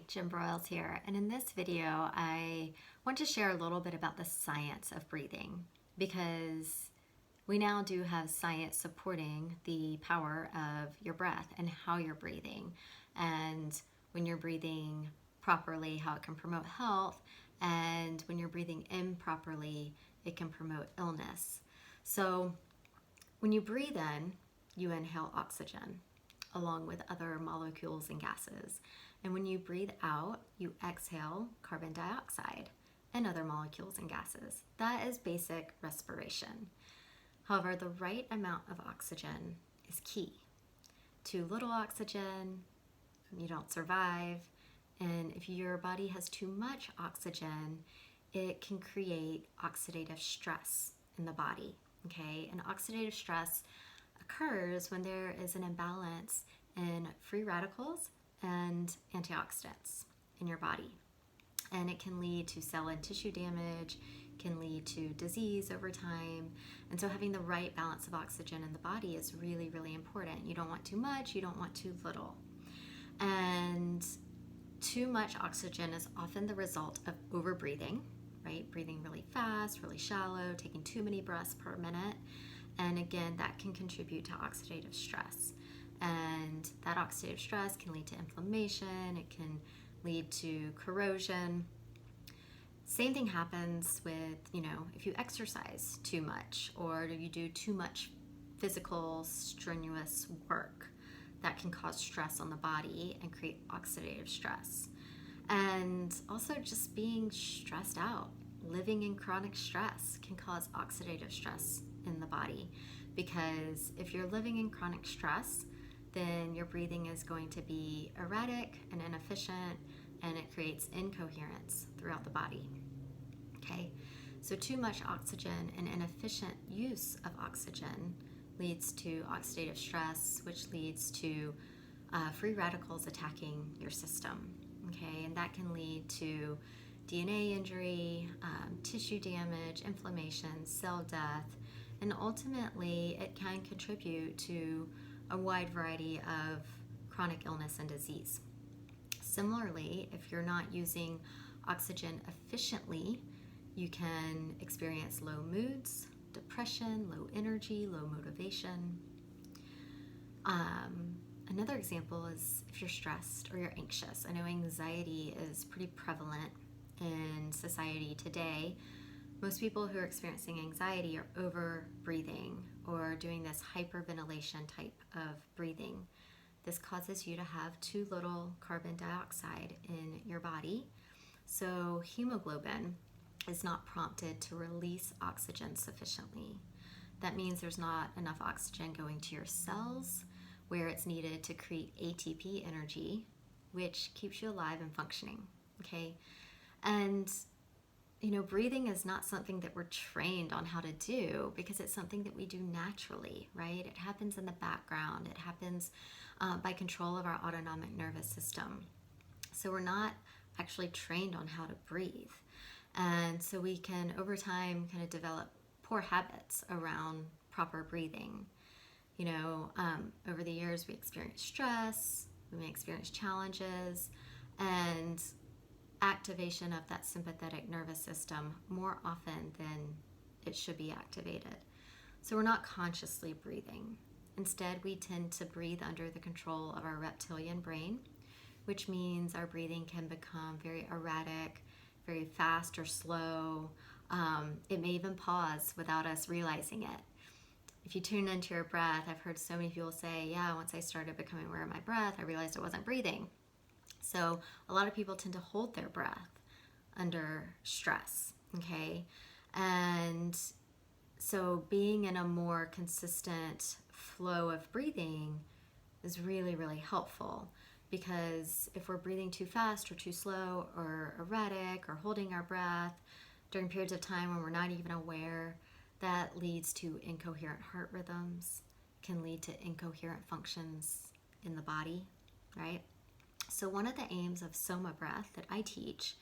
Jim Broyles here, and in this video I want to share a little bit about the science of breathing, because we now do have science supporting the power of your breath and how you're breathing, and when you're breathing properly, how it can promote health, and when you're breathing improperly, it can promote illness. So when you breathe in, you inhale oxygen along with other molecules and gases. And when you breathe out, you exhale carbon dioxide and other molecules and gases. That is basic respiration. However, the right amount of oxygen is key. Too little oxygen, you don't survive. And if your body has too much oxygen, it can create oxidative stress in the body. Okay, and oxidative stress occurs when there is an imbalance in free radicals and antioxidants in your body. And it can lead to cell and tissue damage, can lead to disease over time. And so having the right balance of oxygen in the body is really, really important. You don't want too much, you don't want too little. And too much oxygen is often the result of overbreathing, right? Breathing really fast, really shallow, taking too many breaths per minute. And again, that can contribute to oxidative stress. And that oxidative stress can lead to inflammation, it can lead to corrosion. Same thing happens with, if you exercise too much or you do too much physical, strenuous work, that can cause stress on the body and create oxidative stress. And also just being stressed out, living in chronic stress can cause oxidative stress in the body, because if you're living in chronic stress, then your breathing is going to be erratic and inefficient, and it creates incoherence throughout the body. Okay, so too much oxygen and inefficient use of oxygen leads to oxidative stress, which leads to free radicals attacking your system. Okay, and that can lead to DNA injury, tissue damage, inflammation, cell death, and ultimately it can contribute to a wide variety of chronic illness and disease. Similarly, if you're not using oxygen efficiently, you can experience low moods, depression, low energy, low motivation. Another example is if you're stressed or you're anxious. I know anxiety is pretty prevalent in society today. Most people who are experiencing anxiety are over breathing or doing this hyperventilation type of breathing. This causes you to have too little carbon dioxide in your body. So hemoglobin is not prompted to release oxygen sufficiently. That means there's not enough oxygen going to your cells where it's needed to create ATP energy, which keeps you alive and functioning. Okay, and breathing is not something that we're trained on how to do, because it's something that we do naturally, right? It happens in the background. It happens by control of our autonomic nervous system. So we're not actually trained on how to breathe. And so we can, over time, kind of develop poor habits around proper breathing. Over the years, we experience stress, we may experience challenges, and activation of that sympathetic nervous system more often than it should be activated. So we're not consciously breathing. Instead, we tend to breathe under the control of our reptilian brain, which means our breathing can become very erratic, very fast or slow. It may even pause without us realizing it. If you tune into your breath, I've heard so many people say, once I started becoming aware of my breath, I realized I wasn't breathing. So a lot of people tend to hold their breath under stress, okay? And so being in a more consistent flow of breathing is really, really helpful, because if we're breathing too fast or too slow or erratic or holding our breath during periods of time when we're not even aware, that leads to incoherent heart rhythms, can lead to incoherent functions in the body, right? So one of the aims of Soma Breath that I teach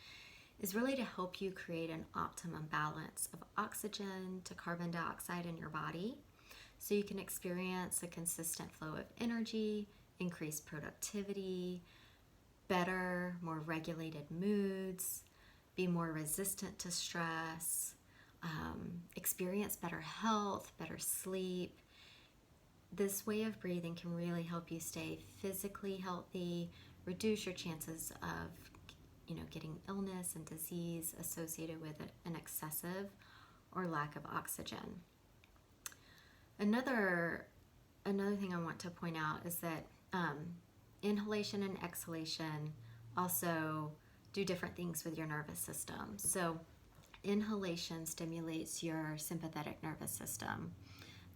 is really to help you create an optimum balance of oxygen to carbon dioxide in your body, so you can experience a consistent flow of energy, increased productivity, better, more regulated moods, be more resistant to stress, experience better health, better sleep. This way of breathing can really help you stay physically healthy, reduce your chances of getting illness and disease associated with an excessive or lack of oxygen. Another thing I want to point out is that inhalation and exhalation also do different things with your nervous system. So inhalation stimulates your sympathetic nervous system.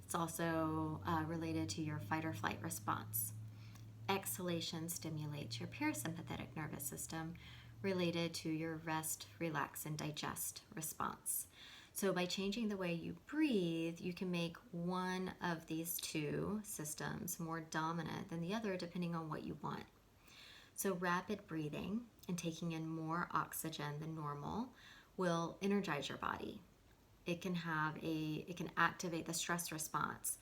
It's also related to your fight or flight response. Exhalation stimulates your parasympathetic nervous system, related to your rest, relax, and digest response. So by changing the way you breathe, you can make one of these two systems more dominant than the other depending on what you want. So rapid breathing and taking in more oxygen than normal will energize your body. It can activate the stress response.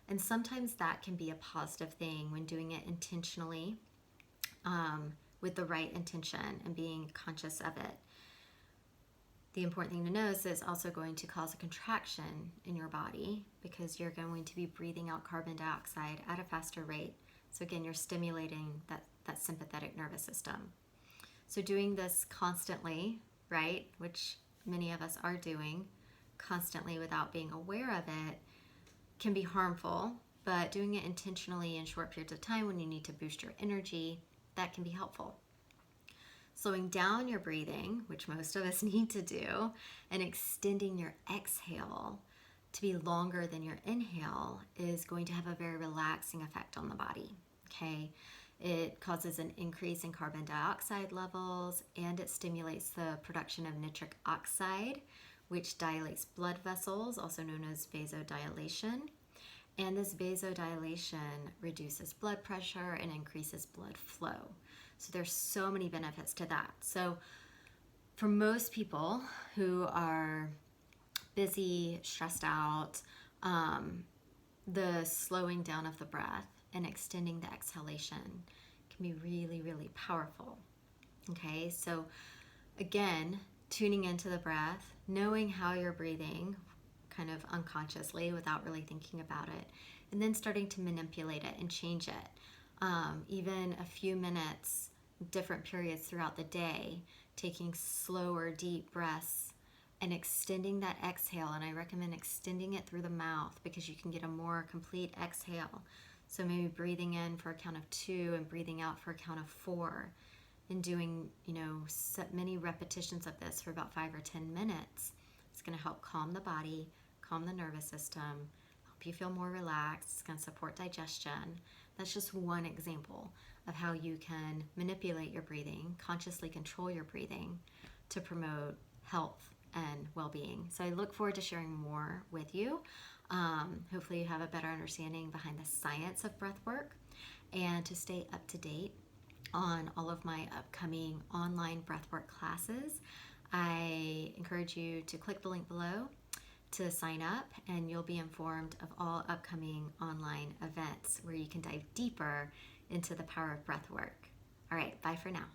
And sometimes that can be a positive thing when doing it intentionally, with the right intention and being conscious of it. The important thing to know is it's also going to cause a contraction in your body because you're going to be breathing out carbon dioxide at a faster rate. So again, you're stimulating that sympathetic nervous system. So doing this constantly, right, which many of us are doing constantly without being aware of it, can be harmful, but doing it intentionally in short periods of time when you need to boost your energy, that can be helpful. Slowing down your breathing, which most of us need to do, and extending your exhale to be longer than your inhale is going to have a very relaxing effect on the body, okay? It causes an increase in carbon dioxide levels, and it stimulates the production of nitric oxide, which dilates blood vessels, also known as vasodilation. And this vasodilation reduces blood pressure and increases blood flow. So there's so many benefits to that. So for most people who are busy, stressed out, the slowing down of the breath and extending the exhalation can be really, really powerful. Okay, so again, tuning into the breath, knowing how you're breathing, kind of unconsciously without really thinking about it, and then starting to manipulate it and change it. Even a few minutes, different periods throughout the day, taking slower, deep breaths and extending that exhale. And I recommend extending it through the mouth because you can get a more complete exhale. So maybe breathing in for a count of 2 and breathing out for a count of 4, and doing, many repetitions of this for about 5 or 10 minutes. It's going to help calm the body, calm the nervous system, help you feel more relaxed. It's going to support digestion. That's just one example of how you can manipulate your breathing, consciously control your breathing to promote health and well-being. So I look forward to sharing more with you. Hopefully you have a better understanding behind the science of breath work, and to stay up to date on all of my upcoming online breathwork classes, I encourage you to click the link below to sign up, and you'll be informed of all upcoming online events where you can dive deeper into the power of breath work. All right, bye for now.